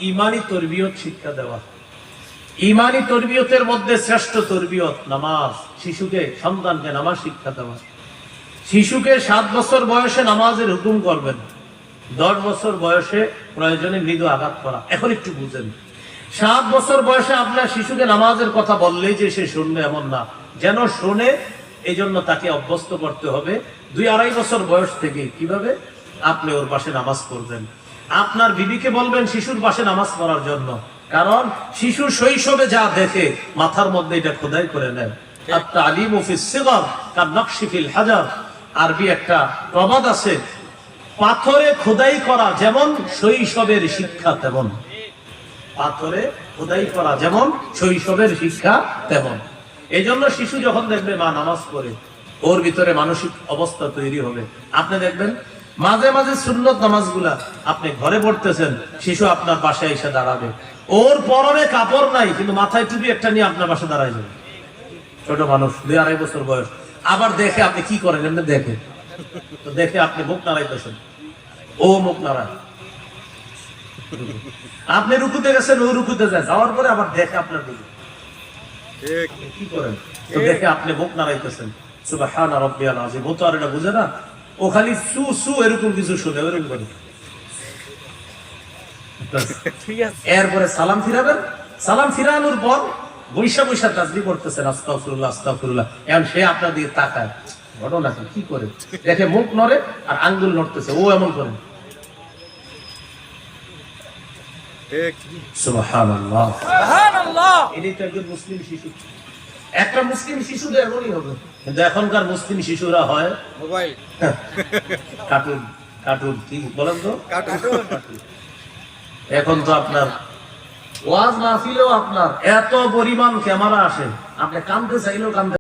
ঈমানী তরবিয়ত শিক্ষা দেওয়া। ঈমানী তরবিয়তের মধ্যে শ্রেষ্ঠ তরবিয়ত নামাজ। শিশুকে, সন্তানকে নামাজ শিক্ষা দেওয়া। শিশুকে 7 বছর বয়সে নামাজের হুকুম করবেন, 10 বছর বয়সে প্রয়োজনে মৃদু আঘাত করা। এখন একটু বুঝেন, 7 বছর বয়সে আপনার শিশুকে নামাজের কথা বললেই যে সে শুনবে এমন না, যেন শোনে এই জন্য তাকে অভ্যস্ত করতে হবে। 2-2.5 বছর বয়স থেকে কিভাবে আপনি ওর পাশে নামাজ পড়বেন। আপনার বিবিকে বলবেন শিশুর পাশে নামাজ পড়ার জন্য, কারণ শিশু শৈশবে যা দেখে মাথার মধ্যে এটা খোদাই করে নেয়। আত-তালিমু ফিস সিগর কান-নকশি ফিল হাজার। আরবি একটা প্রবাদ আছে, পাথরে খোদাই করা যেমন শৈশবের শিক্ষা তেমন। পাথরে খোদাই করা যেমন শৈশবের শিক্ষা তেমন। এই জন্য শিশু যখন দেখবে মা নামাজ পড়ে, ওর ভিতরে মানসিক অবস্থা তৈরি হবে। আপনি দেখবেন মাঝে মাঝে সুন্নত নামাজগুলা আপনি ঘরে পড়তেছেন, শিশু আপনার পাশে এসে দাঁড়াবে, ওর পরনে কাপড় নাই কিন্তু মাথায় টুপি একটা নিয়ে আপনার পাশে দাঁড়ায় যাবে। ছোট মানুষ, 2-2.5 বছর বয়স। আবার দেখে আপনি কি করেন, এমনি দেখে তো দেখে আপনি মুখ নাড়াইতেছেন, ও মুখ নাড়ায়। আপনি রুকুতে গেছেন, ও রুকুতে যায়, যাওয়ার পরে আবার দেখে আপনার দিকে কি করেন, তো দেখে আপনি মুখ নাড়াইতেছেন। সুবহান রাব্বিয়াল আযীম। ও তো আর এটা বুঝে না, ও খালি সু সু এরকম কিছু শুনে, এরকম করে। এরপরে সালাম ফিরাবেন, সালাম ফিরানোর পর বৈশা বৈশা তাসবিহ করতেছেন, আস্তাগফিরুল্লাহ আস্তাগফিরুল্লাহ। এখন সে আপনার দিকে তাকায়, ঘটনা কি করে দেখে মুখ নড়ে আর আঙ্গুল নড়তেছে, ও এমন করে। সুবহানাল্লাহ সুবহানাল্লাহ। এটাই তো একজন মুসলিম শিশু। একটা মুসলিম শিশু এমনই হবে, কিন্তু এখনকার মুসলিম শিশুরা হয় মোবাইল, কার্টুন। কার্টুন কি বলেন তো, কার্টুন। এখন তো আপনার ওয়াজ মাহফিলেও আপনার এত পরিমাণ ক্যামেরা আসে, আপনি কাঁদতে চাইলেও কাঁদতে